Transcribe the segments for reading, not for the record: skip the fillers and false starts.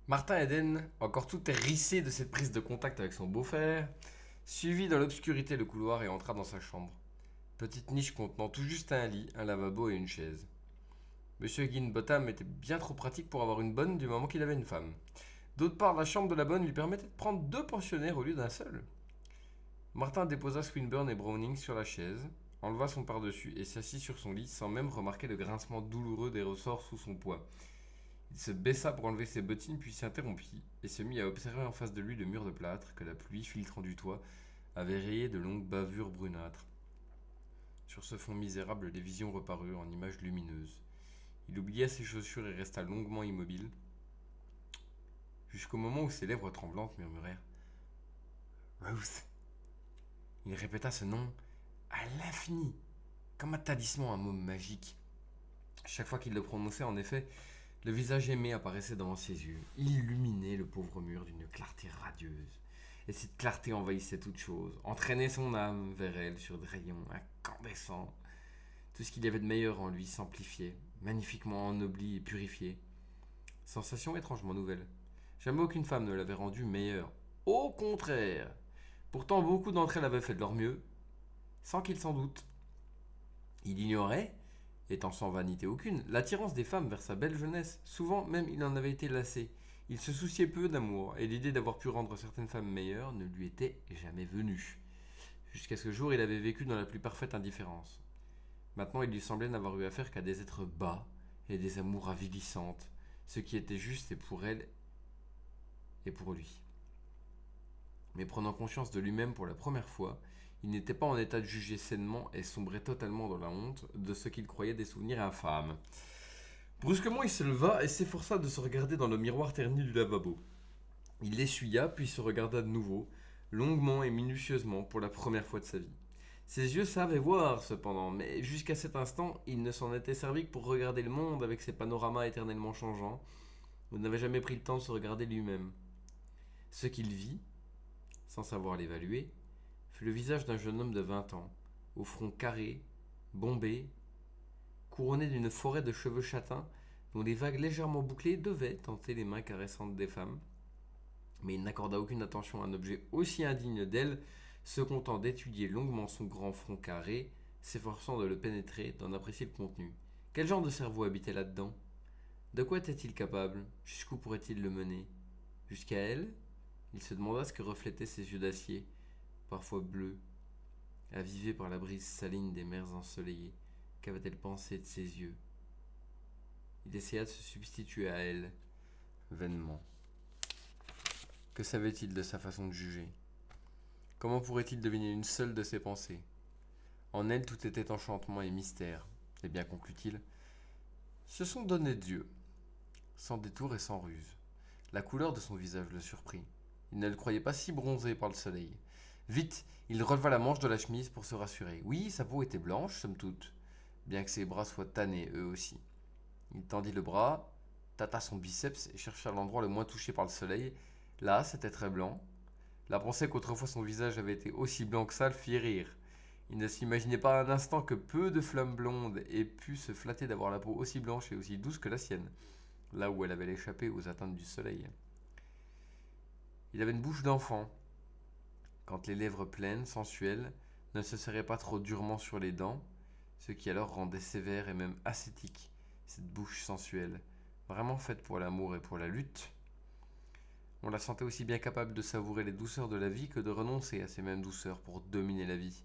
Martin Eden, encore tout hérissé de cette prise de contact avec son beau-frère, suivit dans l'obscurité le couloir et entra dans sa chambre. Petite niche contenant tout juste un lit, un lavabo et une chaise. Monsieur Higginbotham était bien trop pratique pour avoir une bonne du moment qu'il avait une femme. D'autre part, la chambre de la bonne lui permettait de prendre deux pensionnaires au lieu d'un seul. Martin déposa Swinburne et Browning sur la chaise, enleva son pardessus et s'assit sur son lit sans même remarquer le grincement douloureux des ressorts sous son poids. Il se baissa pour enlever ses bottines puis s'interrompit et se mit à observer en face de lui le mur de plâtre que la pluie filtrant du toit avait rayé de longues bavures brunâtres. Sur ce fond misérable, les visions reparurent en images lumineuses. Il oublia ses chaussures et resta longuement immobile, jusqu'au moment où ses lèvres tremblantes murmurèrent Ruth. Il répéta ce nom à l'infini, comme un talisman, un mot magique. Chaque fois qu'il le prononçait, en effet, le visage aimé apparaissait devant ses yeux, illuminait le pauvre mur d'une clarté radieuse. Et cette clarté envahissait toute chose, entraînait son âme vers elle sur des rayons incandescents. Tout ce qu'il y avait de meilleur en lui s'amplifiait, magnifiquement ennobli et purifié. Sensation étrangement nouvelle. Jamais aucune femme ne l'avait rendu meilleur. Au contraire. Pourtant, beaucoup d'entre elles avaient fait de leur mieux, sans qu'il s'en doute. Il ignorait, étant sans vanité aucune, l'attirance des femmes vers sa belle jeunesse. Souvent même il en avait été lassé. Il se souciait peu d'amour, et l'idée d'avoir pu rendre certaines femmes meilleures ne lui était jamais venue. Jusqu'à ce jour, il avait vécu dans la plus parfaite indifférence. Maintenant, il lui semblait n'avoir eu affaire qu'à des êtres bas et des amours avilissantes, ce qui était juste et pour elle et pour lui. Mais prenant conscience de lui-même pour la première fois, il n'était pas en état de juger sainement et sombrait totalement dans la honte de ce qu'il croyait des souvenirs infâmes. Brusquement, il se leva et s'efforça de se regarder dans le miroir terni du lavabo. Il l'essuya, puis se regarda de nouveau, longuement et minutieusement pour la première fois de sa vie. Ses yeux savaient voir, cependant, mais jusqu'à cet instant, il ne s'en était servi que pour regarder le monde avec ses panoramas éternellement changeants. Il n'avait jamais pris le temps de se regarder lui-même. Ce qu'il vit, sans savoir l'évaluer, fut le visage d'un jeune homme de 20 ans, au front carré, bombé, couronné d'une forêt de cheveux châtains dont les vagues légèrement bouclées devaient tenter les mains caressantes des femmes. Mais il n'accorda aucune attention à un objet aussi indigne d'elle, se content d'étudier longuement son grand front carré, s'efforçant de le pénétrer, d'en apprécier le contenu. Quel genre de cerveau habitait là-dedans? De quoi était-il capable? Jusqu'où pourrait-il le mener? Jusqu'à elle? Il se demanda ce que reflétaient ses yeux d'acier, parfois bleus, avivés par la brise saline des mers ensoleillées. Qu'avait-elle pensé de ses yeux? Il essaya de se substituer à elle, vainement. Que savait-il de sa façon de juger? Comment pourrait-il deviner une seule de ses pensées? En elle, tout était enchantement et mystère. Eh bien, conclut-il, ce sont donnés de Dieu, sans détour et sans ruse. La couleur de son visage le surprit. Il ne le croyait pas si bronzé par le soleil. Vite, il releva la manche de la chemise pour se rassurer. Oui, sa peau était blanche, somme toute, bien que ses bras soient tannés, eux aussi. Il tendit le bras, tâta son biceps et chercha l'endroit le moins touché par le soleil. Là, c'était très blanc. La pensée qu'autrefois son visage avait été aussi blanc que ça le fit rire. Il ne s'imaginait pas un instant que peu de flammes blondes aient pu se flatter d'avoir la peau aussi blanche et aussi douce que la sienne, là où elle avait échappé aux atteintes du soleil. Il avait une bouche d'enfant, quand les lèvres pleines, sensuelles, ne se serraient pas trop durement sur les dents, ce qui alors rendait sévère et même ascétique cette bouche sensuelle, vraiment faite pour l'amour et pour la lutte. On la sentait aussi bien capable de savourer les douceurs de la vie que de renoncer à ces mêmes douceurs pour dominer la vie.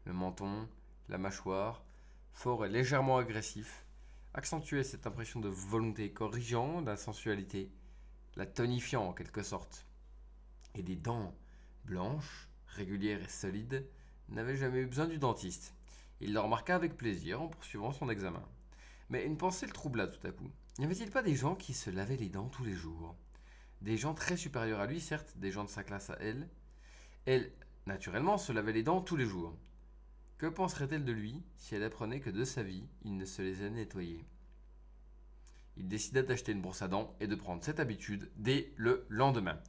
Le menton, la mâchoire, fort et légèrement agressif, accentuaient cette impression de volonté corrigeant la sensualité, la tonifiant en quelque sorte. Et des dents blanches, régulières et solides, n'avaient jamais eu besoin du dentiste. Il le remarqua avec plaisir en poursuivant son examen. Mais une pensée le troubla tout à coup. N'y avait-il pas des gens qui se lavaient les dents tous les jours? Des gens très supérieurs à lui, certes, des gens de sa classe à elle. Elle, naturellement, se lavait les dents tous les jours. Que penserait-elle de lui si elle apprenait que de sa vie, il ne se les a nettoyés? Il décida d'acheter une brosse à dents et de prendre cette habitude dès le lendemain.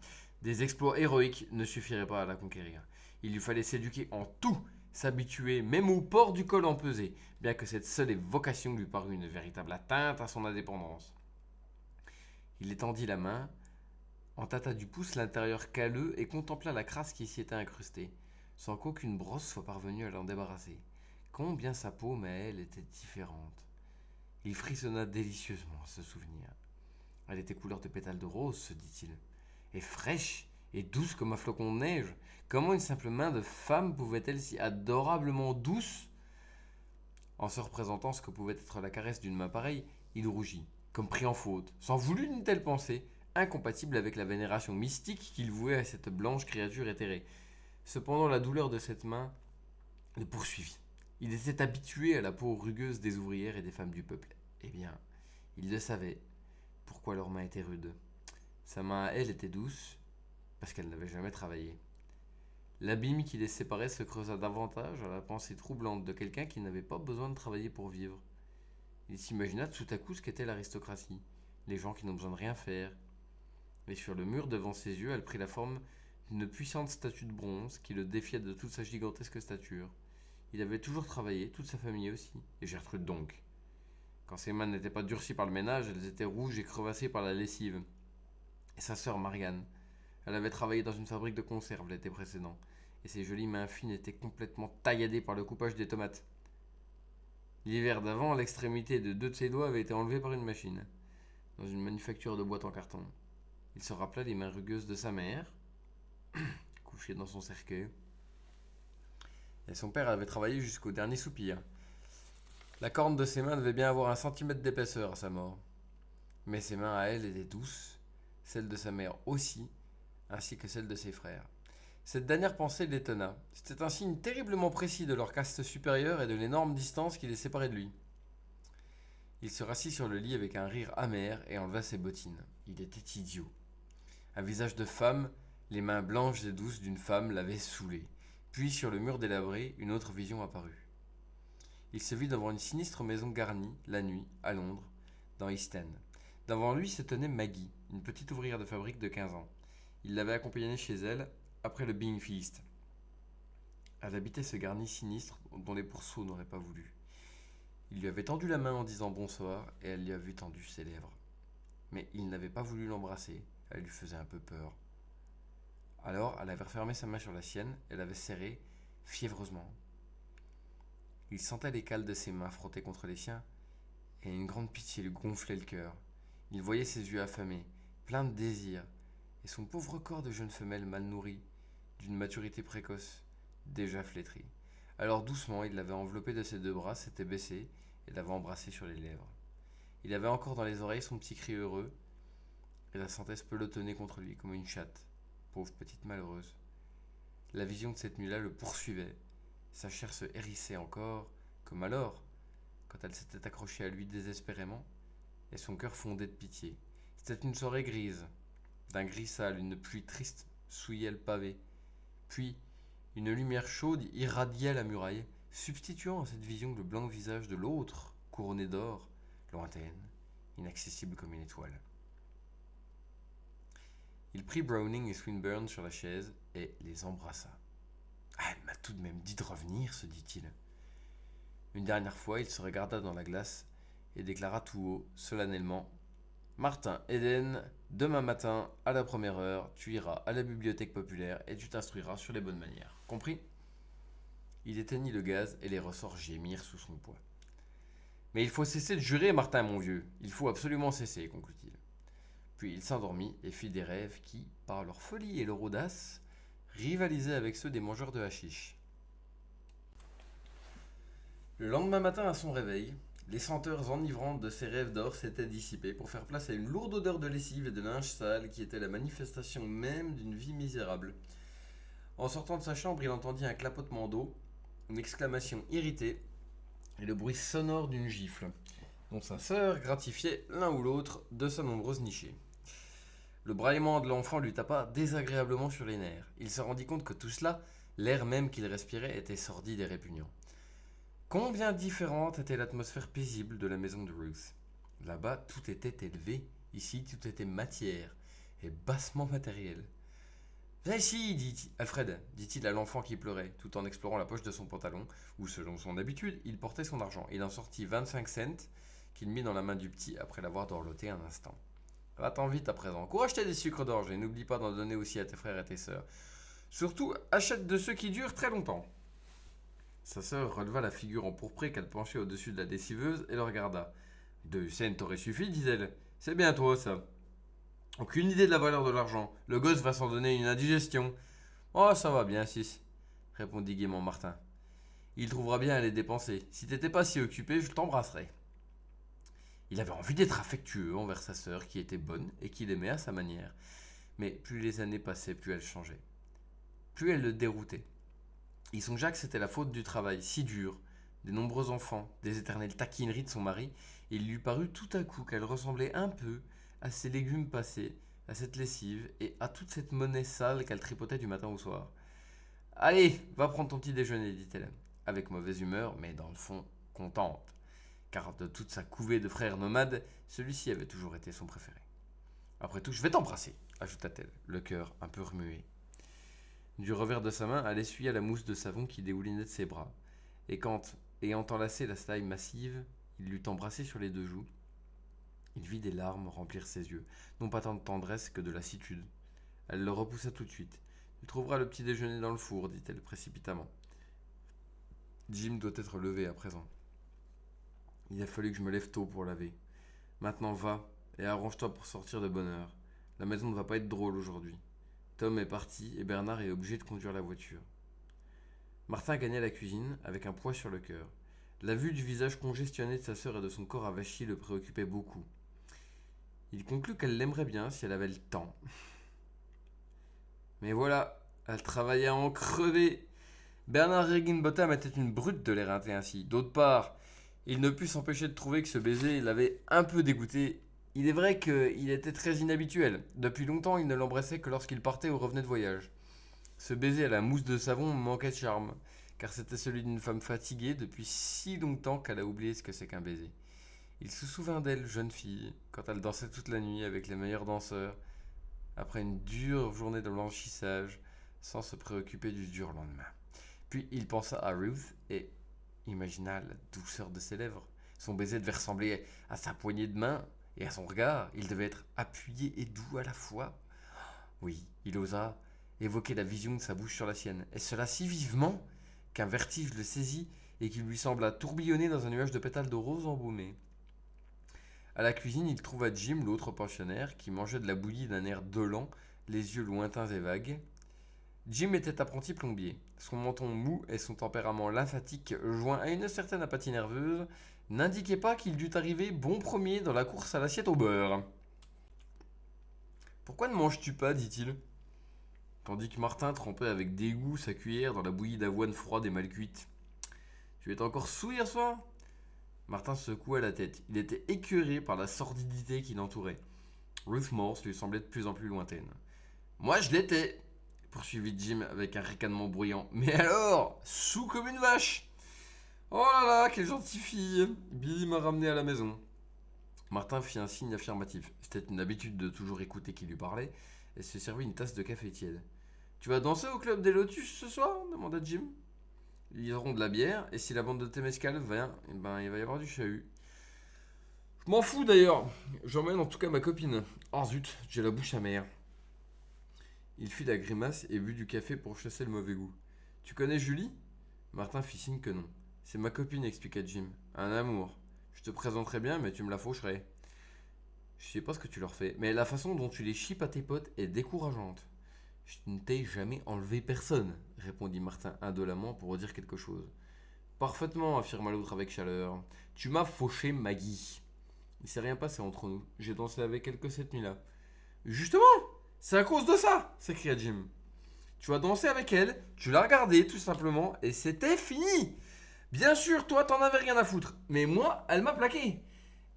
Des exploits héroïques ne suffiraient pas à la conquérir. Il lui fallait s'éduquer en tout, s'habituer même au port du col empesé, bien que cette seule évocation lui parût une véritable atteinte à son indépendance. Il étendit la main, en tâta du pouce l'intérieur calleux et contempla la crasse qui s'y était incrustée, sans qu'aucune brosse soit parvenue à l'en débarrasser. Combien sa peau, mais elle, était différente. Il frissonna délicieusement à ce souvenir. Elle était couleur de pétales de rose, se dit-il, et fraîche et douce comme un flocon de neige. Comment une simple main de femme pouvait-elle si adorablement douce? En se représentant ce que pouvait être la caresse d'une main pareille, il rougit, comme pris en faute, s'en voulut d'une telle pensée, incompatible avec la vénération mystique qu'il vouait à cette blanche créature éthérée. Cependant, la douleur de cette main le poursuivit. Il était habitué à la peau rugueuse des ouvrières et des femmes du peuple. Eh bien, il le savait, pourquoi leurs mains étaient rudes. Sa main à elle était douce, parce qu'elle n'avait jamais travaillé. L'abîme qui les séparait se creusa davantage à la pensée troublante de quelqu'un qui n'avait pas besoin de travailler pour vivre. Il s'imagina tout à coup ce qu'était l'aristocratie, les gens qui n'ont besoin de rien faire. Et sur le mur devant ses yeux, elle prit la forme d'une puissante statue de bronze qui le défiait de toute sa gigantesque stature. Il avait toujours travaillé, toute sa famille aussi, et Gertrude donc. Quand ses mains n'étaient pas durcies par le ménage, elles étaient rouges et crevassées par la lessive. Et sa sœur Marianne, elle avait travaillé dans une fabrique de conserve l'été précédent, et ses jolies mains fines étaient complètement tailladées par le coupage des tomates. L'hiver d'avant, l'extrémité de deux de ses doigts avait été enlevée par une machine, dans une manufacture de boîtes en carton. Il se rappela les mains rugueuses de sa mère, couchée dans son cercueil, et son père avait travaillé jusqu'au dernier soupir. La corne de ses mains devait bien avoir 1 centimètre d'épaisseur à sa mort. Mais ses mains à elle étaient douces, celles de sa mère aussi, ainsi que celles de ses frères. Cette dernière pensée l'étonna. C'était un signe terriblement précis de leur caste supérieure et de l'énorme distance qui les séparait de lui. Il se rassit sur le lit avec un rire amer et enleva ses bottines. Il était idiot. Un visage de femme, les mains blanches et douces d'une femme l'avaient saoulé. Puis sur le mur délabré, une autre vision apparut. Il se vit devant une sinistre maison garnie, la nuit, à Londres, dans East End. Devant lui se tenait Maggie, une petite ouvrière de fabrique de 15 ans. Il l'avait accompagnée chez elle, après le Bean Feast. Elle habitait ce garni sinistre dont les pourceaux n'auraient pas voulu. Il lui avait tendu la main en disant bonsoir, et elle lui avait tendu ses lèvres. Mais il n'avait pas voulu l'embrasser, elle lui faisait un peu peur. Alors, elle avait refermé sa main sur la sienne, et l'avait serrée, fiévreusement. Il sentait les cales de ses mains frotter contre les siens, et une grande pitié lui gonflait le cœur. Il voyait ses yeux affamés, pleins de désir, et son pauvre corps de jeune femelle mal nourrie, d'une maturité précoce, déjà flétrie. Alors doucement, il l'avait enveloppée de ses deux bras, s'était baissé, et l'avait embrassée sur les lèvres. Il avait encore dans les oreilles son petit cri heureux, et la sentait se pelotonner contre lui comme une chatte, pauvre petite malheureuse. La vision de cette nuit-là le poursuivait. Sa chair se hérissait encore, comme alors, quand elle s'était accrochée à lui désespérément, et son cœur fondait de pitié. C'était une soirée grise, d'un gris sale, une pluie triste souillait le pavé. Puis, une lumière chaude irradiait la muraille, substituant à cette vision le blanc visage de l'autre, couronné d'or, lointaine, inaccessible comme une étoile. Il prit Browning et Swinburne sur la chaise et les embrassa. Ah, elle m'a tout de même dit de revenir, se dit-il. Une dernière fois, il se regarda dans la glace et déclara tout haut, solennellement: Martin Eden, demain matin, à la première heure, tu iras à la bibliothèque populaire et tu t'instruiras sur les bonnes manières. Compris? Il éteignit le gaz et les ressorts gémirent sous son poids. Mais il faut cesser de jurer, Martin, mon vieux. Il faut absolument cesser, conclut-il. Puis il s'endormit et fit des rêves qui, par leur folie et leur audace, rivalisaient avec ceux des mangeurs de hashish. Le lendemain matin, à son réveil, les senteurs enivrantes de ses rêves d'or s'étaient dissipées pour faire place à une lourde odeur de lessive et de linge sale qui était la manifestation même d'une vie misérable. En sortant de sa chambre, il entendit un clapotement d'eau, une exclamation irritée et le bruit sonore d'une gifle, dont sa sœur gratifiait l'un ou l'autre de sa nombreuse nichée. Le braillement de l'enfant lui tapa désagréablement sur les nerfs. Il se rendit compte que tout cela, l'air même qu'il respirait, était sordide et répugnant. Combien différente était l'atmosphère paisible de la maison de Ruth. Là-bas, tout était élevé. Ici, tout était matière et bassement matériel. Viens ici, dit Alfred, dit-il à l'enfant qui pleurait, tout en explorant la poche de son pantalon, où, selon son habitude, il portait son argent. Il en sortit 25 cents qu'il mit dans la main du petit après l'avoir dorloté un instant. Va-t'en vite à présent. Cours acheter des sucres d'orge et n'oublie pas d'en donner aussi à tes frères et tes sœurs. Surtout, achète de ceux qui durent très longtemps. Sa sœur releva la figure empourprée qu'elle penchait au-dessus de la lessiveuse et le regarda. 2 cents t'aurait suffi, dit-elle. C'est bien toi, ça. Aucune idée de la valeur de l'argent. Le gosse va s'en donner une indigestion. Oh, ça va bien, 6, répondit gaiement Martin. Il trouvera bien à les dépenser. Si t'étais pas si occupé, je t'embrasserais. Il avait envie d'être affectueux envers sa sœur, qui était bonne et qu'il aimait à sa manière. Mais plus les années passaient, plus elle changeait. Plus elle le déroutait. Il songea que c'était la faute du travail si dur, des nombreux enfants, des éternelles taquineries de son mari, et il lui parut tout à coup qu'elle ressemblait un peu à ces légumes passés, à cette lessive et à toute cette monnaie sale qu'elle tripotait du matin au soir. Allez, va prendre ton petit déjeuner, dit-elle, avec mauvaise humeur, mais dans le fond contente, car de toute sa couvée de frères nomades, celui-ci avait toujours été son préféré. Après tout, je vais t'embrasser, ajouta-t-elle, le cœur un peu remué. Du revers de sa main, elle essuya la mousse de savon qui déhoulinait de ses bras, et quand, ayant enlacé la taille massive, il l'eut embrassée sur les 2 joues, il vit des larmes remplir ses yeux, non pas tant de tendresse que de lassitude. Elle le repoussa tout de suite. Tu trouveras le petit déjeuner dans le four, dit-elle précipitamment. Jim doit être levé à présent. Il a fallu que je me lève tôt pour laver. Maintenant va, et arrange-toi pour sortir de bonne heure. La maison ne va pas être drôle aujourd'hui. Tom est parti et Bernard est obligé de conduire la voiture. Martin gagna la cuisine avec un poids sur le cœur. La vue du visage congestionné de sa sœur et de son corps avachi le préoccupait beaucoup. Il conclut qu'elle l'aimerait bien si elle avait le temps. Mais voilà, elle travaillait à en crever. Bernard Higginbotham était une brute de l'éreinter ainsi. D'autre part, il ne put s'empêcher de trouver que ce baiser l'avait un peu dégoûté. Il est vrai qu'il était très inhabituel. Depuis longtemps, il ne l'embrassait que lorsqu'il partait ou revenait de voyage. Ce baiser à la mousse de savon manquait de charme, car c'était celui d'une femme fatiguée depuis si longtemps qu'elle a oublié ce que c'est qu'un baiser. Il se souvint d'elle, jeune fille, quand elle dansait toute la nuit avec les meilleurs danseurs, après une dure journée de blanchissage, sans se préoccuper du dur lendemain. Puis il pensa à Ruth et imagina la douceur de ses lèvres. Son baiser devait ressembler à sa poignée de main et à son regard. Il devait être appuyé et doux à la fois. Oui, il osa évoquer la vision de sa bouche sur la sienne, et cela si vivement qu'un vertige le saisit et qu'il lui sembla tourbillonner dans un nuage de pétales de rose embaumés. À la cuisine, il trouva Jim, l'autre pensionnaire, qui mangeait de la bouillie d'un air dolent, les yeux lointains et vagues. Jim était apprenti plombier. Son menton mou et son tempérament lymphatique, joint à une certaine apathie nerveuse, n'indiquaient pas qu'il dût arriver bon premier dans la course à l'assiette au beurre. Pourquoi ne manges-tu pas, dit-il, tandis que Martin trempait avec dégoût sa cuillère dans la bouillie d'avoine froide et mal cuite. Tu étais encore saoul hier soir? Martin secoua la tête. Il était écœuré par la sordidité qui l'entourait. Ruth Morse lui semblait de plus en plus lointaine. Moi je l'étais, poursuivit Jim avec un ricanement bruyant. Mais alors, saoul comme une vache. Oh là là, quelle gentille fille. Billy m'a ramené à la maison. Martin fit un signe affirmatif. C'était une habitude de toujours écouter qui lui parlait, et se servit une tasse de café tiède. Tu vas danser au club des Lotus ce soir demanda Jim. Ils auront de la bière, et si la bande de Temescal vient, eh ben, il va y avoir du chahut. Je m'en fous d'ailleurs. J'emmène en tout cas ma copine. Oh zut, j'ai la bouche amère. Il fit la grimace et but du café pour chasser le mauvais goût. Tu connais Julie? Martin fit signe que non. C'est ma copine, expliqua Jim. Un amour. Je te présenterai bien, mais tu me la faucherais. Je sais pas ce que tu leur fais, mais la façon dont tu les chippes à tes potes est décourageante. Je ne t'ai jamais enlevé personne, répondit Martin indolemment pour redire quelque chose. Parfaitement, affirma l'autre avec chaleur. Tu m'as fauché Maggie. Il s'est rien passé entre nous. J'ai dansé avec elle que cette nuit-là. Justement, c'est à cause de ça, s'écria Jim. Tu as dansé avec elle, tu l'as regardée tout simplement, et c'était fini. Bien sûr, toi, t'en avais rien à foutre, mais moi, elle m'a plaqué.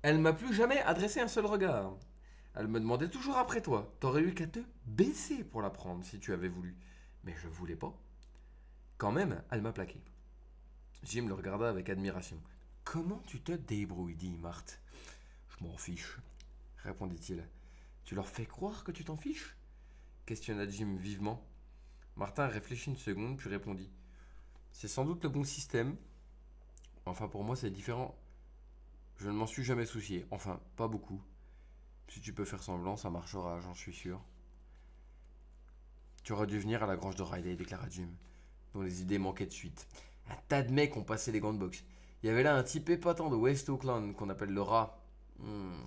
Elle m'a plus jamais adressé un seul regard. Elle me demandait toujours après toi. T'aurais eu qu'à te baisser pour la prendre si tu avais voulu. Mais je voulais pas. Quand même, elle m'a plaqué. Jim le regarda avec admiration. Comment tu te débrouilles, dit Marthe. Je m'en fiche, répondit-il. Tu leur fais croire que tu t'en fiches? Questionna Jim vivement. Martin réfléchit une seconde, puis répondit. C'est sans doute le bon système. Enfin, pour moi, c'est différent. Je ne m'en suis jamais soucié. Enfin, pas beaucoup. Si tu peux faire semblant, ça marchera, j'en suis sûr. Tu aurais dû venir à la grange de Riley, déclara Jim, dont les idées manquaient de suite. Un tas de mecs ont passé les grandes box. Il y avait là un type épatant de West Auckland qu'on appelle le rat.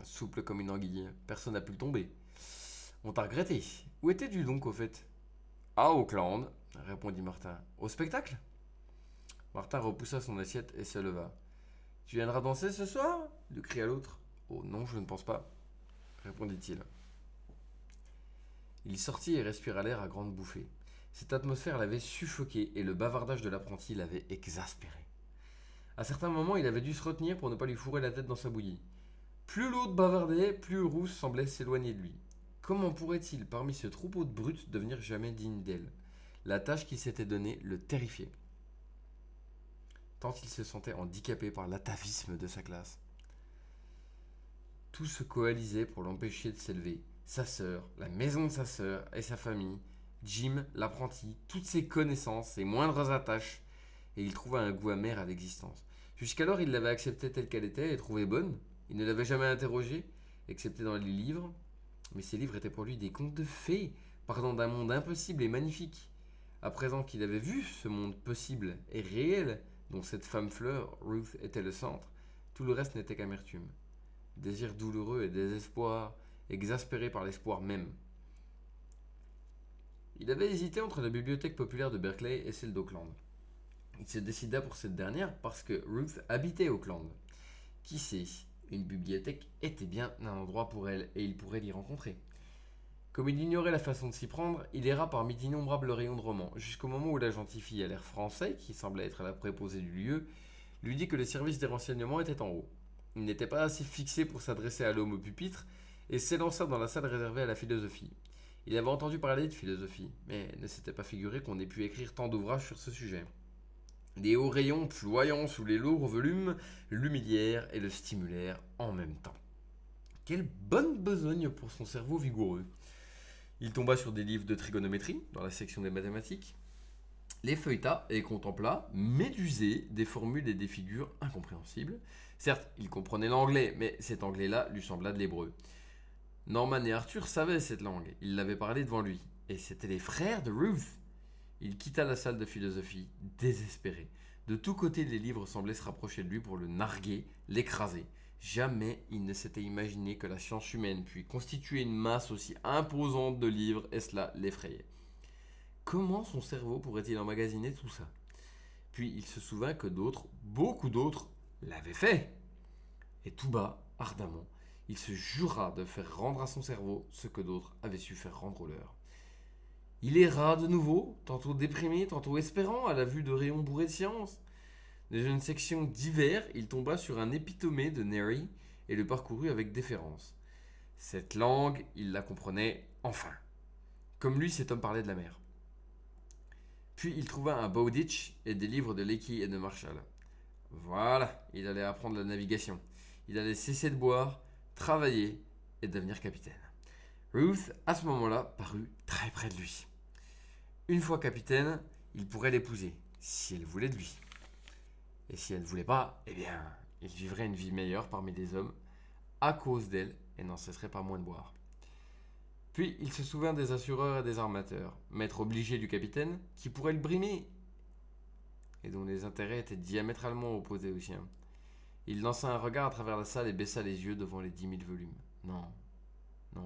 Souple comme une anguille. Personne n'a pu le tomber. On t'a regretté. Où étais-tu donc au fait? À Auckland, répondit Martin. Au spectacle? Martin repoussa son assiette et se leva. Tu viendras danser ce soir? Lui cria l'autre. Oh non, je ne pense pas, répondit-il. Il sortit et respira l'air à grandes bouffées. Cette atmosphère l'avait suffoqué et le bavardage de l'apprenti l'avait exaspéré. À certains moments, il avait dû se retenir pour ne pas lui fourrer la tête dans sa bouillie. Plus l'autre bavardait, plus Rousse semblait s'éloigner de lui. Comment pourrait-il, parmi ce troupeau de brutes, devenir jamais digne d'elle? La tâche qu'il s'était donnée le terrifiait. Tant il se sentait handicapé par l'atavisme de sa classe. Tout se coalisait pour l'empêcher de s'élever. Sa sœur, la maison de sa sœur et sa famille, Jim, l'apprenti, toutes ses connaissances, ses moindres attaches, et il trouva un goût amer à l'existence. Jusqu'alors, il l'avait acceptée telle qu'elle était et trouvée bonne. Il ne l'avait jamais interrogée, excepté dans les livres. Mais ces livres étaient pour lui des contes de fées, parlant d'un monde impossible et magnifique. À présent qu'il avait vu ce monde possible et réel, dont cette femme fleur, Ruth, était le centre, tout le reste n'était qu'amertume. Désir douloureux et désespoir, exaspéré par l'espoir même. Il avait hésité entre la bibliothèque populaire de Berkeley et celle d'Auckland. Il se décida pour cette dernière parce que Ruth habitait Auckland. Qui sait, une bibliothèque était bien un endroit pour elle et il pourrait l'y rencontrer. Comme il ignorait la façon de s'y prendre, il erra parmi d'innombrables rayons de romans, jusqu'au moment où la gentille fille à l'air français, qui semblait être la préposée du lieu, lui dit que les services des renseignements étaient en haut. Il n'était pas assez fixé pour s'adresser à l'homme au pupitre et s'élança dans la salle réservée à la philosophie. Il avait entendu parler de philosophie, mais ne s'était pas figuré qu'on ait pu écrire tant d'ouvrages sur ce sujet. Des hauts rayons ployant sous les lourds volumes l'humilièrent et le stimulèrent en même temps. Quelle bonne besogne pour son cerveau vigoureux. Il tomba sur des livres de trigonométrie dans la section des mathématiques, les feuilleta et contempla, médusé, des formules et des figures incompréhensibles. Certes, il comprenait l'anglais, mais cet anglais-là lui sembla de l'hébreu. Norman et Arthur savaient cette langue, ils l'avaient parlé devant lui, et c'étaient les frères de Ruth. Il quitta la salle de philosophie, désespéré. De tous côtés, les livres semblaient se rapprocher de lui pour le narguer, l'écraser. Jamais il ne s'était imaginé que la science humaine puisse constituer une masse aussi imposante de livres, et cela l'effrayait. Comment son cerveau pourrait-il emmagasiner tout ça? Puis il se souvint que d'autres, beaucoup d'autres, l'avaient fait. Et tout bas, ardemment, il se jura de faire rendre à son cerveau ce que d'autres avaient su faire rendre au leur. Il erra de nouveau, tantôt déprimé, tantôt espérant, à la vue de rayons bourrés de science. Dans une section d'hiver, il tomba sur un épitomé de Neri et le parcourut avec déférence. Cette langue, il la comprenait enfin. Comme lui, cet homme parlait de la mer. Puis il trouva un Bowditch et des livres de Leakey et de Marshall. Voilà, il allait apprendre la navigation. Il allait cesser de boire, travailler et devenir capitaine. Ruth, à ce moment-là, parut très près de lui. Une fois capitaine, il pourrait l'épouser, si elle voulait de lui. Et si elle ne voulait pas, eh bien, il vivrait une vie meilleure parmi les hommes, à cause d'elle, et n'en cesserait pas moins de boire. Puis il se souvint des assureurs et des armateurs, maîtres obligés du capitaine, qui pourraient le brimer, et dont les intérêts étaient diamétralement opposés aux siens. Il lança un regard à travers la salle et baissa les yeux devant les 10 000 volumes. Non,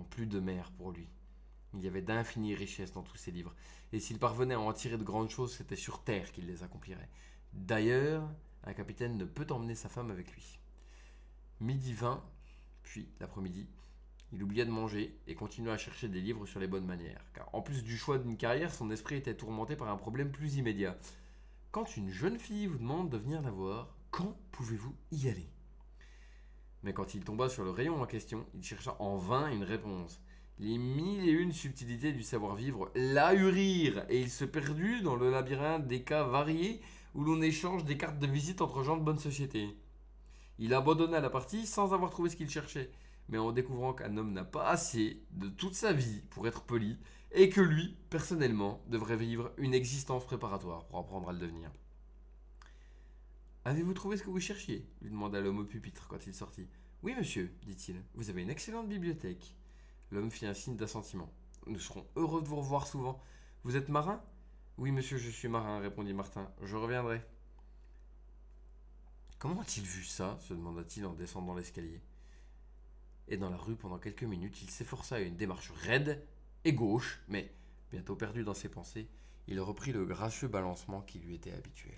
plus de mer pour lui. Il y avait d'infinies richesses dans tous ces livres, et s'il parvenait à en tirer de grandes choses, c'était sur terre qu'il les accomplirait. D'ailleurs, un capitaine ne peut emmener sa femme avec lui. Midi vint, puis l'après-midi, il oublia de manger et continua à chercher des livres sur les bonnes manières, car en plus du choix d'une carrière, son esprit était tourmenté par un problème plus immédiat. Quand une jeune fille vous demande de venir la voir, quand pouvez-vous y aller? Mais quand il tomba sur le rayon en question, il chercha en vain une réponse. Les 1001 subtilités du savoir-vivre l'ahurirent et il se perdut dans le labyrinthe des cas variés où l'on échange des cartes de visite entre gens de bonne société. Il abandonna la partie sans avoir trouvé ce qu'il cherchait, mais en découvrant qu'un homme n'a pas assez de toute sa vie pour être poli et que lui, personnellement, devrait vivre une existence préparatoire pour apprendre à le devenir. Avez-vous trouvé ce que vous cherchiez lui demanda l'homme au pupitre quand il sortit. Oui, monsieur, dit-il, vous avez une excellente bibliothèque. L'homme fit un signe d'assentiment. Nous serons heureux de vous revoir souvent. Vous êtes marin? Oui, monsieur, je suis marin, répondit Martin. Je reviendrai. Comment a-t-il vu ça? Se demanda-t-il en descendant l'escalier. Et dans la rue, pendant quelques minutes, il s'efforça à une démarche raide et gauche, mais, bientôt perdu dans ses pensées, il reprit le gracieux balancement qui lui était habituel.